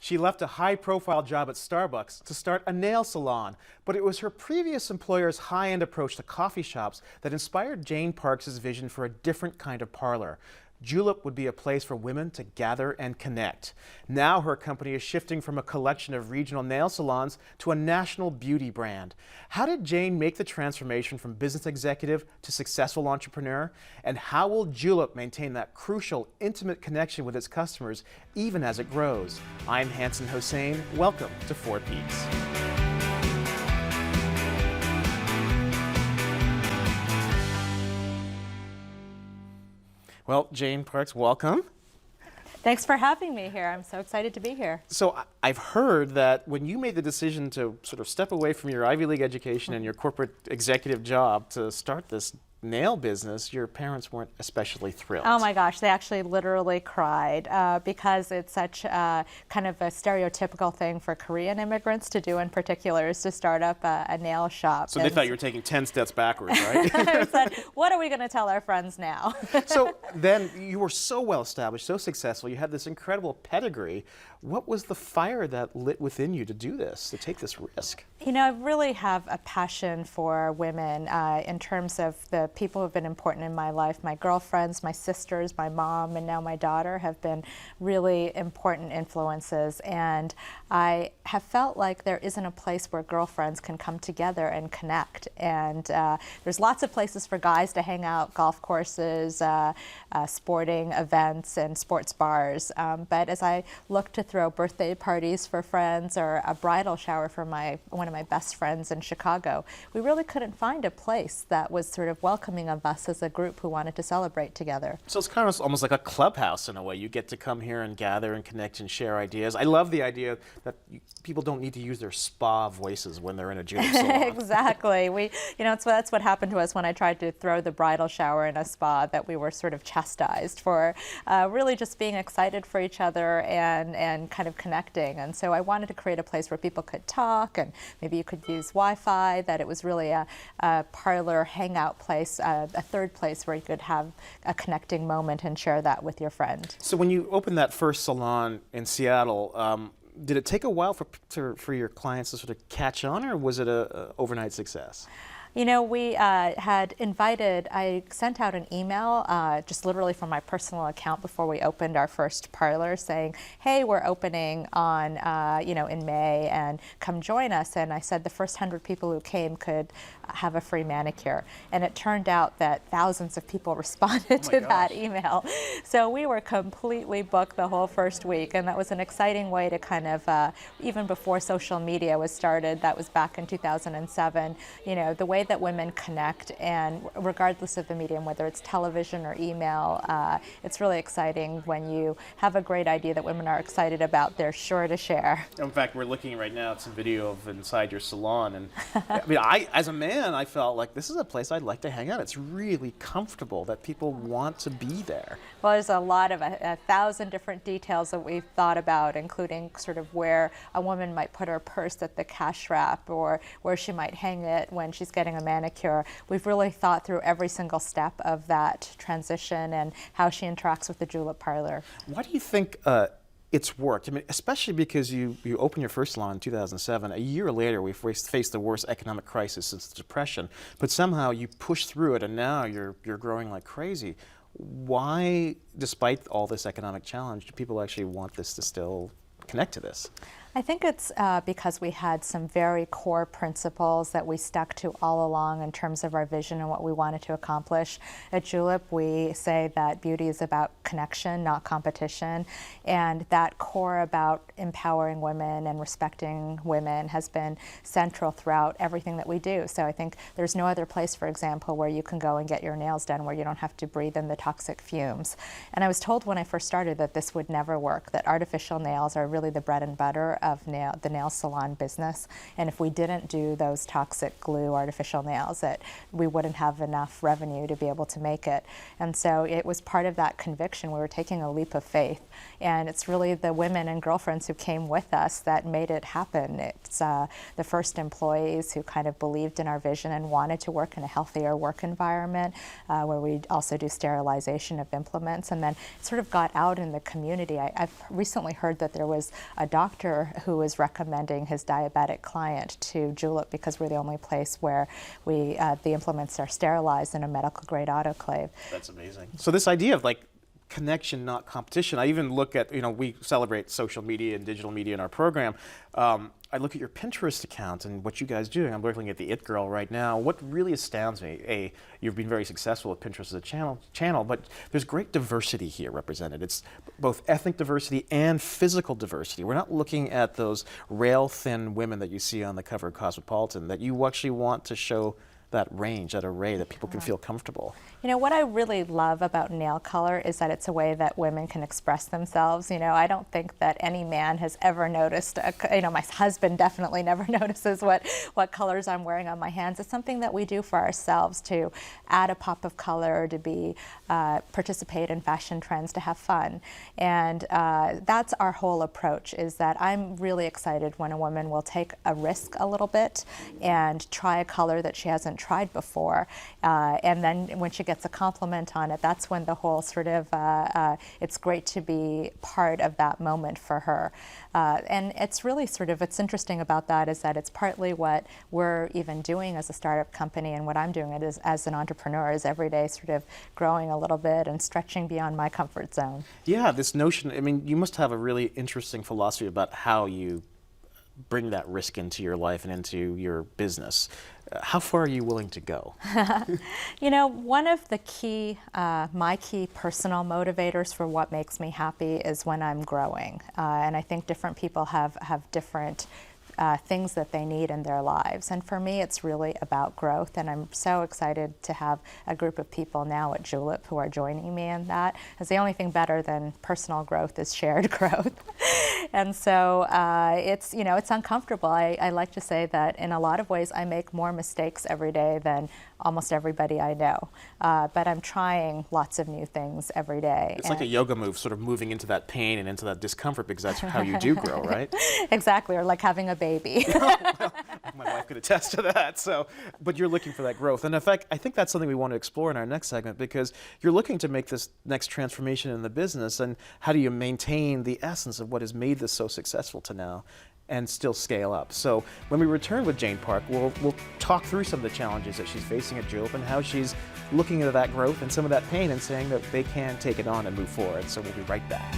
She left a high-profile job at Starbucks to start a nail salon, but it was her previous employer's high-end approach to coffee shops that inspired Jane Parks' vision for a different kind of parlor. Julep would be a place for women to gather and connect. Now her company is shifting from a collection of regional nail salons to a national beauty brand. How did Jane make the transformation from business executive to successful entrepreneur? And how will Julep maintain that crucial, intimate connection with its customers even as it grows? I'm Hanson Hossein. Welcome to Four Peaks. Well, Jane Parks, welcome. Thanks for having me here. I'm so excited to be here. So I've heard that when you made the decision to sort of step away from your Ivy League education and your corporate executive job to start this nail business, your parents weren't especially thrilled. Oh my gosh, they actually literally cried because it's such kind of a stereotypical thing for Korean immigrants to do in particular, is to start up a nail shop. So they thought you were taking 10 steps backwards, right? I said, what are we going to tell our friends now? So then you were so well established, so successful, you had this incredible pedigree. What was the fire that lit within you to do this, to take this risk? You know, I really have a passion for women in terms of the people who have been important in my life. My girlfriends, my sisters, my mom, and now my daughter have been really important influences. And I have felt like there isn't a place where girlfriends can come together and connect. And there's lots of places for guys to hang out, golf courses, sporting events, and sports bars. But as I look to throw birthday parties for friends or a bridal shower for one of my best friends in Chicago, we really couldn't find a place that was sort of welcoming of us as a group who wanted to celebrate together. So it's kind of almost like a clubhouse in a way. You get to come here and gather and connect and share ideas. I love the idea that people don't need to use their spa voices when they're in a Julep salon. Exactly. That's what happened to us when I tried to throw the bridal shower in a spa, that we were sort of chastised for really just being excited for each other and kind of connecting. And so I wanted to create a place where people could talk, and maybe you could use Wi-Fi, that it was really a parlor hangout place, a third place where you could have a connecting moment and share that with your friend. So when you opened that first salon in Seattle, did it take a while for your clients to sort of catch on, or was it an overnight success? You know, we I sent out an email just literally from my personal account before we opened our first parlor saying, hey, we're opening on, in May, and come join us. And I said the first 100 people who came could have a free manicure. And it turned out that thousands of people responded to that email. So we were completely booked the whole first week. And that was an exciting way to kind of, even before social media was started, that was back in 2007, the way that women connect, and regardless of the medium, whether it's television or email, it's really exciting when you have a great idea that women are excited about, they're sure to share. In fact, we're looking right now at some video of inside your salon, and as a man, I felt like this is a place I'd like to hang out. It's really comfortable, that people want to be there. Well, there's a lot of 1,000 different details that we've thought about, including sort of where a woman might put her purse at the cash wrap, or where she might hang it when she's getting a manicure. We've really thought through every single step of that transition and how she interacts with the Julep parlor. Why do you think it's worked? I mean, especially because you opened your first salon in 2007. A year later, we faced the worst economic crisis since the Depression, but somehow you pushed through it, and now you're growing like crazy. Why, despite all this economic challenge, do people actually want this to still connect to this? I think it's because we had some very core principles that we stuck to all along in terms of our vision and what we wanted to accomplish. At Julep, we say that beauty is about connection, not competition, and that core about empowering women and respecting women has been central throughout everything that we do. So I think there's no other place, for example, where you can go and get your nails done where you don't have to breathe in the toxic fumes. And I was told when I first started that this would never work, that artificial nails are really the bread and butter of the nail salon business. And if we didn't do those toxic glue artificial nails, that we wouldn't have enough revenue to be able to make it. And so it was part of that conviction. We were taking a leap of faith. And it's really the women and girlfriends who came with us that made it happen. It's the first employees who kind of believed in our vision and wanted to work in a healthier work environment, where we also do sterilization of implements. And then it sort of got out in the community. I've recently heard that there was a doctor who was recommending his diabetic client to Julep because we're the only place where the implements are sterilized in a medical grade autoclave. That's amazing. So this idea of like connection, not competition. I even look at, we celebrate social media and digital media in our program. I look at your Pinterest account and what you guys do. I'm looking at the It Girl right now. What really astounds me, you've been very successful with Pinterest as a channel, but there's great diversity here represented. It's both ethnic diversity and physical diversity. We're not looking at those rail-thin women that you see on the cover of Cosmopolitan, that you actually want to show that range, that array, that people can feel comfortable. What I really love about nail color is that it's a way that women can express themselves. I don't think that any man has ever noticed, my husband definitely never notices what colors I'm wearing on my hands. It's something that we do for ourselves to add a pop of color, to participate in fashion trends, to have fun. And that's our whole approach, is that I'm really excited when a woman will take a risk a little bit and try a color that she hasn't tried before. And then when she gets a compliment on it, that's when the whole sort of, it's great to be part of that moment for her. And it's really what's interesting about that is that it's partly what we're even doing as a startup company, and what I'm doing as an entrepreneur is every day sort of growing a little bit and stretching beyond my comfort zone. Yeah, this notion, you must have a really interesting philosophy about how you bring that risk into your life and into your business. How far are you willing to go? One of the my key personal motivators for what makes me happy is when I'm growing. And I think different people have different things that they need in their lives. And for me, it's really about growth. And I'm so excited to have a group of people now at Julep who are joining me in that. Because the only thing better than personal growth is shared growth. And so it's uncomfortable. I like to say that in a lot of ways, I make more mistakes every day than almost everybody I know. But I'm trying lots of new things every day. It's like a yoga move, sort of moving into that pain and into that discomfort, because that's how you do grow, right? Exactly, or like having a baby. Well, my wife could attest to that. But you're looking for that growth. And in fact, I think that's something we want to explore in our next segment, because you're looking to make this next transformation in the business, and how do you maintain the essence of what has made this so successful to now and still scale up. So when we return with Jane Park, we'll talk through some of the challenges that she's facing at Julep and how she's looking at that growth and some of that pain and saying that they can take it on and move forward. So we'll be right back.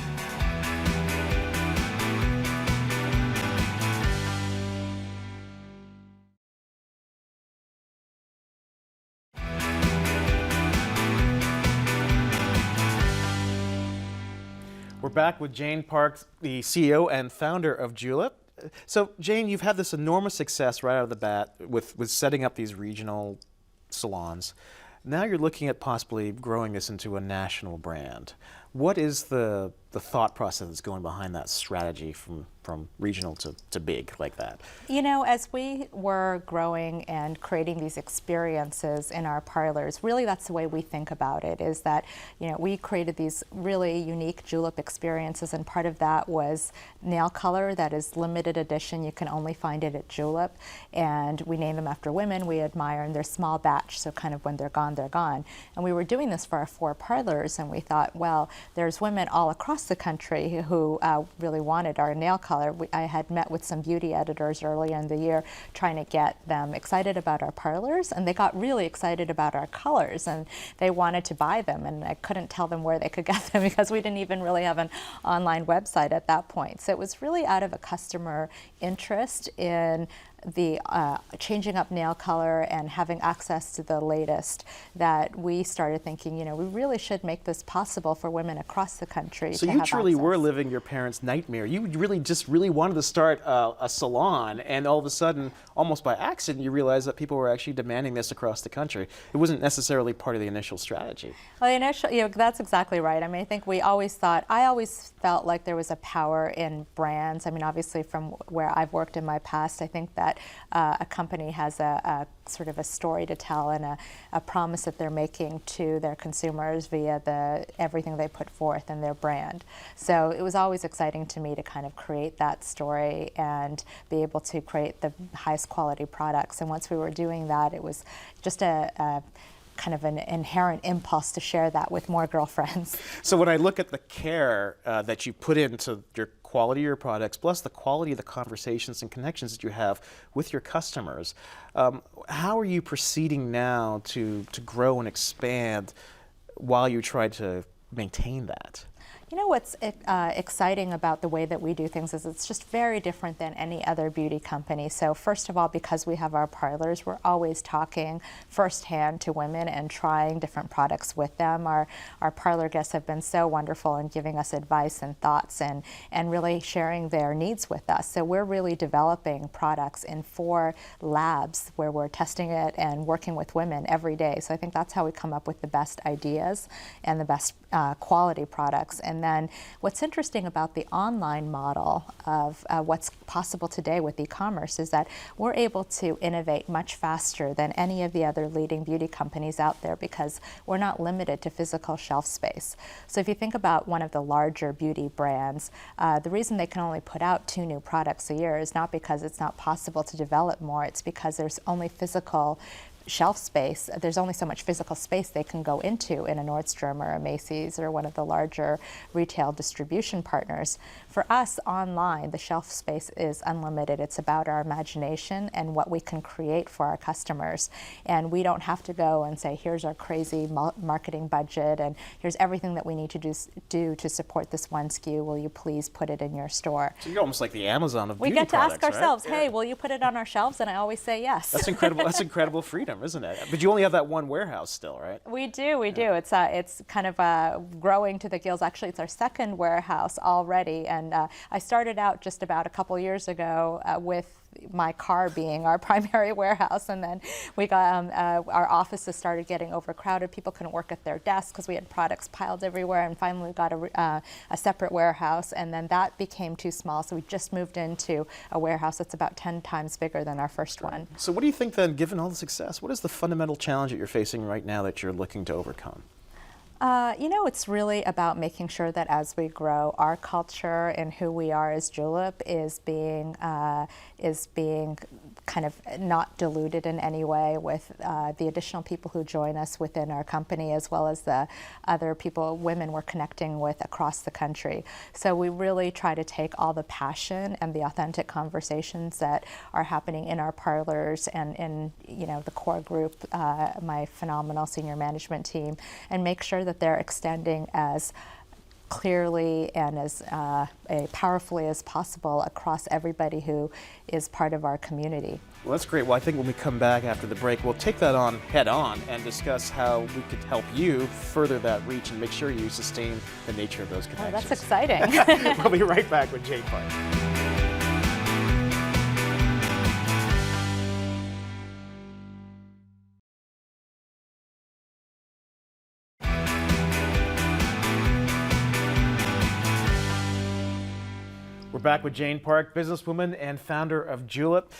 We're back with Jane Park, the CEO and founder of Julep. So, Jane, you've had this enormous success right out of the bat with setting up these regional salons. Now you're looking at possibly growing this into a national brand. What is the thought process that's going behind that strategy from regional to big like that? As we were growing and creating these experiences in our parlors, really that's the way we think about it, is that, we created these really unique Julep experiences, and part of that was nail color that is limited edition. You can only find it at Julep, and we name them after women we admire, and they're small batch, so kind of when they're gone, they're gone. And we were doing this for our 4 parlors, and we thought, well, there's women all across the country who really wanted our nail color. I had met with some beauty editors earlier in the year trying to get them excited about our parlors, and they got really excited about our colors, and they wanted to buy them, and I couldn't tell them where they could get them because we didn't even really have an online website at that point. So it was really out of a customer interest in the changing up nail color and having access to the latest that we started thinking, we really should make this possible for women across the country. So to you have truly access. were living your parents' nightmare. You really wanted to start a salon, and all of a sudden, almost by accident, you realized that people were actually demanding this across the country. It wasn't necessarily part of the initial strategy. Well, that's exactly right. I mean, I think I always felt like there was a power in brands. I mean, obviously from where I've worked in my past, I think that a company has a sort of a story to tell and a promise that they're making to their consumers via everything they put forth in their brand. So it was always exciting to me to kind of create that story and be able to create the highest quality products. And once we were doing that, it was just a kind of an inherent impulse to share that with more girlfriends. So when I look at the care that you put into your quality of your products, plus the quality of the conversations and connections that you have with your customers, how are you proceeding now to grow and expand while you try to maintain that? What's exciting about the way that we do things is it's just very different than any other beauty company. So first of all, because we have our parlors, we're always talking firsthand to women and trying different products with them. Our parlor guests have been so wonderful in giving us advice and thoughts and really sharing their needs with us. So we're really developing products in 4 labs where we're testing it and working with women every day. So I think that's how we come up with the best ideas and the best quality products. And then what's interesting about the online model of what's possible today with e-commerce is that we're able to innovate much faster than any of the other leading beauty companies out there because we're not limited to physical shelf space. So if you think about one of the larger beauty brands, the reason they can only put out 2 new products a year is not because it's not possible to develop more, it's because there's only physical shelf space. There's only so much physical space they can go into in a Nordstrom or a Macy's or one of the larger retail distribution partners. For us online, the shelf space is unlimited. It's about our imagination and what we can create for our customers. And we don't have to go and say, here's our crazy marketing budget and here's everything that we need to do to support this one SKU. Will you please put it in your store? So you're almost like the Amazon of beauty products. We get to ask ourselves, right? hey, will you put it on our shelves? And I always say yes. That's incredible. That's incredible freedom, isn't it? But you only have that one warehouse still, right? We do. It's kind of growing to the gills. Actually, it's our 2nd warehouse already. And I started out just about a couple years ago with my car being our primary warehouse, and then we got our offices started getting overcrowded. People couldn't work at their desks because we had products piled everywhere, and finally we got a separate warehouse, and then that became too small, so we just moved into a warehouse that's about 10 times bigger than our first one. So what do you think then, given all the success, what is the fundamental challenge that you're facing right now that you're looking to overcome? It's really about making sure that as we grow, our culture and who we are as Julep is being kind of not diluted in any way with the additional people who join us within our company, as well as the other women we're connecting with across the country. So we really try to take all the passion and the authentic conversations that are happening in our parlors and in the core group, my phenomenal senior management team, and make sure that they're extending as clearly and as powerfully as possible across everybody who is part of our community. Well, that's great. Well, I think when we come back after the break, we'll take that on head on and discuss how we could help you further that reach and make sure you sustain the nature of those connections. Oh, that's exciting. We'll be right back with Jane Park. We're back with Jane Park, businesswoman and founder of Julep.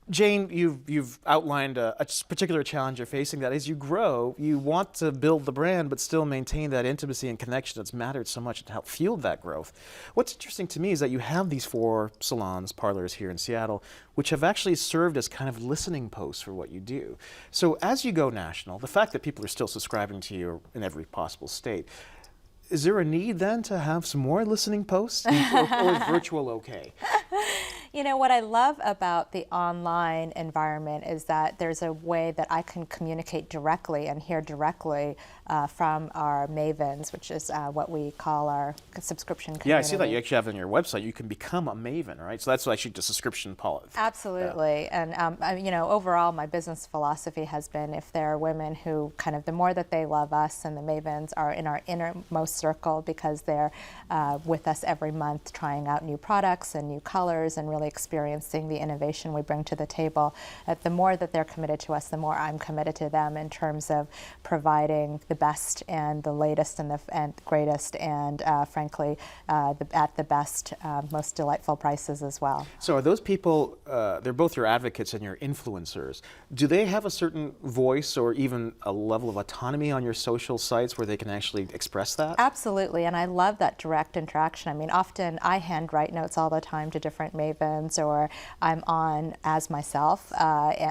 Jane, you've outlined a particular challenge you're facing. That as you grow, you want to build the brand, but still maintain that intimacy and connection that's mattered so much to help fuel that growth. What's interesting to me is that you have these 4 salons, parlors here in Seattle, which have actually served as kind of listening posts for what you do. So as you go national, the fact that people are still subscribing to you in every possible state, is there a need then to have some more listening posts, or is virtual okay? You know, what I love about the online environment is that there's a way that I can communicate directly and hear directly from our mavens, which is what we call our subscription community. Yeah, I see that you actually have on your website. You can become a maven, right? So that's actually the subscription policy. Absolutely. And, you know, overall, my business philosophy has been if there are women who kind of, the more that they love us and the mavens are in our innermost circle because they're with us every month trying out new products and new colors and really experiencing the innovation we bring to the table, the more that they're committed to us, the more I'm committed to them in terms of providing the best and the latest and the greatest and frankly at the best, most delightful prices as well. So are those people, they're both your advocates and your influencers. Do they have a certain voice or even a level of autonomy on your social sites where they can actually express that? Absolutely, and I love that direct interaction. I mean, often I handwrite notes all the time to different mavens, or I'm on as myself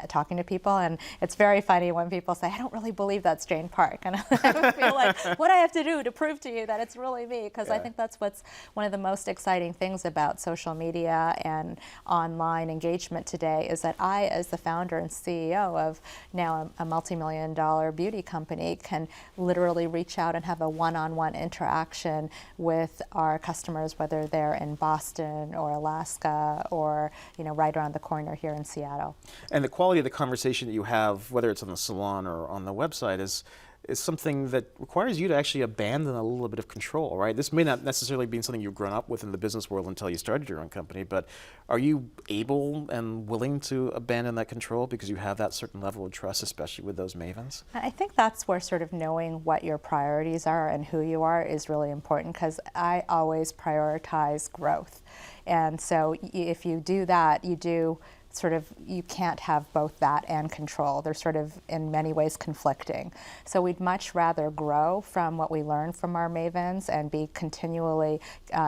talking to people, and it's very funny when people say, I don't really believe that's Jane Park, and I feel like, what do I have to do to prove to you that it's really me? Because I think that's what's one of the most exciting things about social media and online engagement today is that I, as the founder and CEO of now a multi-million-dollar beauty company, can literally reach out and have a one-on-one interaction with our customers, whether they're in Boston or Alaska or, you know, right around the corner here in Seattle. And the quality of the conversation that you have, whether it's on the salon or on the website, is something that requires you to actually abandon a little bit of control, right? This may not necessarily be something you've grown up with in the business world until you started your own company, but are you able and willing to abandon that control because you have that certain level of trust, especially with those mavens? I think that's where sort of knowing what your priorities are and who you are is really important, because I always prioritize growth. And so if you do that, you can't have both that and control. They're sort of in many ways conflicting. So we'd much rather grow from what we learn from our mavens and be continually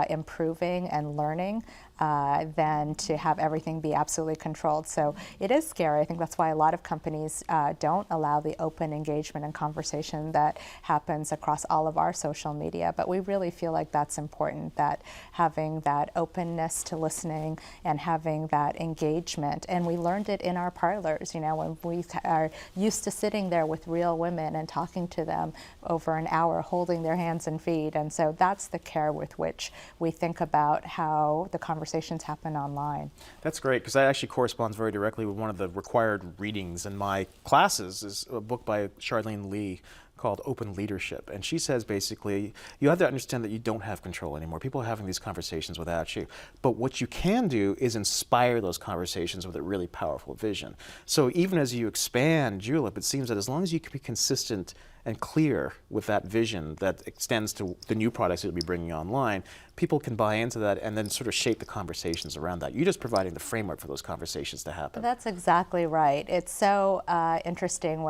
improving and learning than to have everything be absolutely controlled. So it is scary. I think that's why a lot of companies don't allow the open engagement and conversation that happens across all of our social media. But we really feel like that's important, that having that openness to listening and having that engagement. And we learned it in our parlors, you know, when we are used to sitting there with real women and talking to them over an hour, holding their hands and feet. And so that's the care with which we think about how the conversations happen online. That's great, because that actually corresponds very directly with one of the required readings in my classes, is a book by Charlene Lee called Open Leadership. And she says basically, you have to understand that you don't have control anymore. People are having these conversations without you. But what you can do is inspire those conversations with a really powerful vision. So even as you expand Julep, it seems that as long as you can be consistent and clear with that vision that extends to the new products that you'll be bringing online, people can buy into that and then sort of shape the conversations around that. You're just providing the framework for those conversations to happen. That's exactly right. It's so interesting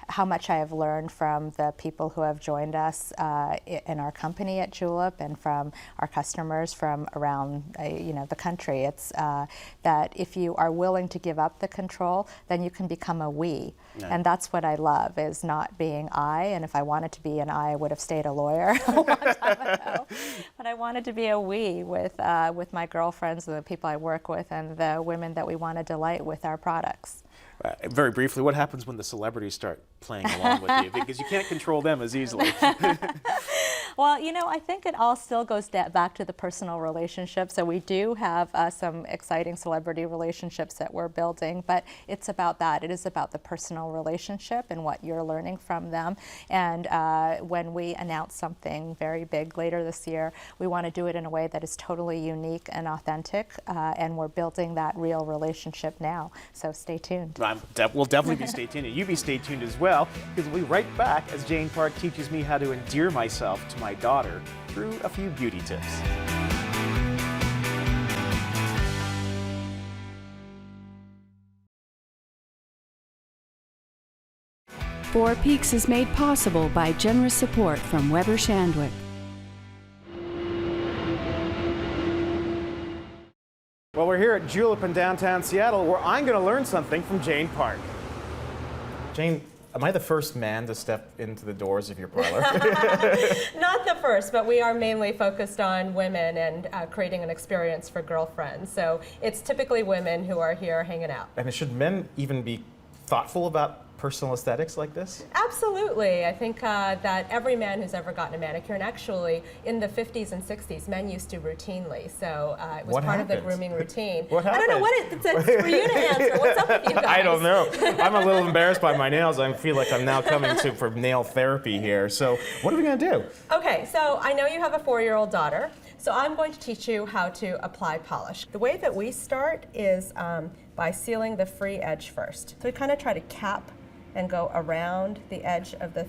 how much I have learned from the people who have joined us in our company at Julep and from our customers from around the country. It's that if you are willing to give up the control, then you can become a we. Yeah. And that's what I love, is not being I. And if I wanted to be an I would have stayed a lawyer a long time ago. But I wanted to be a we with my girlfriends and the people I work with and the women that we want to delight with our products. Very briefly, what happens when the celebrities start playing along with you? Because you can't control them as easily. Well, you know, I think it all still goes back to the personal relationship. So we do have some exciting celebrity relationships that we're building, but it's about that. It is about the personal relationship and what you're learning from them. And when we announce something very big later this year, we want to do it in a way that is totally unique and authentic, and we're building that real relationship now. So stay tuned. We'll definitely be stay tuned, and you be stay tuned as well, because we'll be right back as Jane Park teaches me how to endear myself to my daughter through a few beauty tips. Four Peaks is made possible by generous support from Weber Shandwick. Well, we're here at Julep in downtown Seattle, where I'm going to learn something from Jane Park. Jane, Am I the first man to step into the doors of your parlor? Not the first, but we are mainly focused on women and creating an experience for girlfriends. So it's typically women who are here hanging out. And should men even be thoughtful about personal aesthetics like this? Absolutely. I think that every man who's ever gotten a manicure, and actually in the 50s and 60s, men used to routinely. So it was What part of the happened? grooming routine. What I don't know happened? it's for you to answer. What's up with you guys? I don't know. I'm a little embarrassed by my nails. I feel like I'm now coming for nail therapy here. So what are we going to do? Okay, so I know you have a 4-year-old daughter. So I'm going to teach you how to apply polish. The way that we start is by sealing the free edge first. So we kind of try to cap and go around the edge of the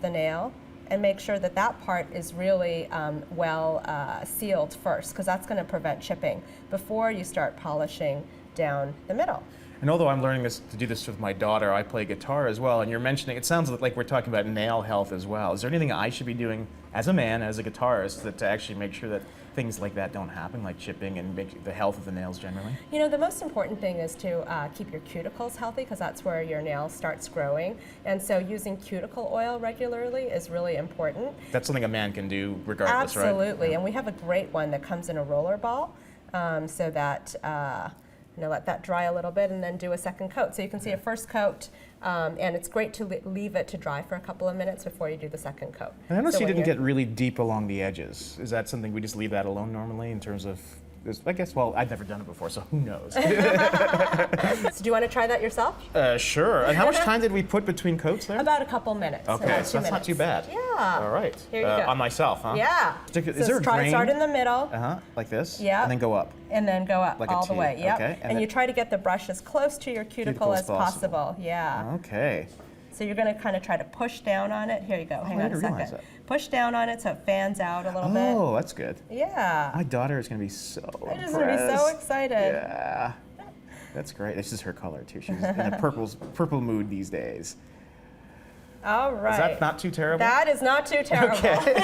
nail and make sure that that part is really well sealed first, because that's going to prevent chipping before you start polishing down the middle. And although I'm learning to do this with my daughter, I play guitar as well, and you're mentioning, it sounds like we're talking about nail health as well. Is there anything I should be doing as a man, as a guitarist, to actually make sure that things like that don't happen, like chipping and make the health of the nails generally? You know, the most important thing is to keep your cuticles healthy, because that's where your nail starts growing. And so using cuticle oil regularly is really important. That's something a man can do regardless, right? Absolutely, and we have a great one that comes in a roller ball, so that let that dry a little bit and then do a second coat. So you can see a first coat, and it's great to leave it to dry for a couple of minutes before you do the second coat. And I noticed So you when didn't you're- get really deep along the edges. Is that something we just leave that alone normally in terms of, I guess, well, I've never done it before, so who knows? So do you want to try that yourself? Sure. And how much time did we put between coats there? About a couple minutes. Okay, about so 2 that's not too minutes. bad. Yeah. All right. Here you go. On myself, huh? Yeah. Is there a try grain? start in the middle. Like this? Yeah. And then go up. And then go up Like a all the T, way. Yep. okay, and And then- you try to get the brush as close to your cuticle as possible. Yeah. Okay. So you're going to kind of try to push down on it. Here you go. Hang I on a didn't realize second. that. Push down on it so it fans out a little bit. Oh, that's good. Yeah. My daughter is going to be so I'm just going to be so excited. Yeah. That's great. This is her color, too. She's in a purple mood these days. All right. Is that not too terrible? That is not too terrible. Okay.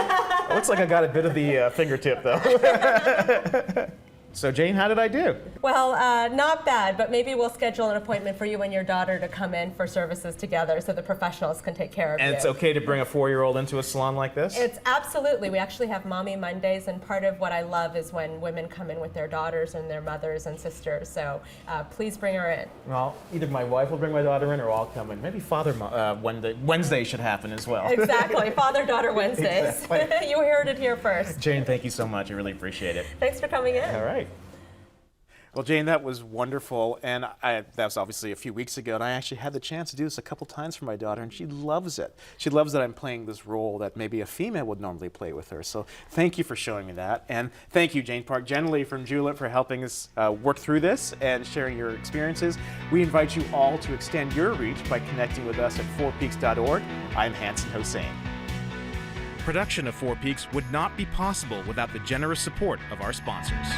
Looks like I got a bit of the fingertip, though. So, Jane, how did I do? Well, not bad, but maybe we'll schedule an appointment for you and your daughter to come in for services together so the professionals can take care of you. And it's okay to bring a 4-year-old into a salon like this? It's absolutely. We actually have Mommy Mondays, and part of what I love is when women come in with their daughters and their mothers and sisters. So please bring her in. Well, either my wife will bring my daughter in or I'll come in. Maybe Wednesday should happen as well. Exactly. Father-daughter Wednesdays. Exactly. You heard it here first. Jane, thank you so much. I really appreciate it. Thanks for coming in. All right. Well, Jane, that was wonderful, and that was obviously a few weeks ago, and I actually had the chance to do this a couple times for my daughter, and she loves it. She loves that I'm playing this role that maybe a female would normally play with her, so thank you for showing me that, and thank you, Jane Park, generally from Julep, for helping us work through this and sharing your experiences. We invite you all to extend your reach by connecting with us at 4peaks.org. I'm Hanson Hossein. Production of 4 Peaks would not be possible without the generous support of our sponsors.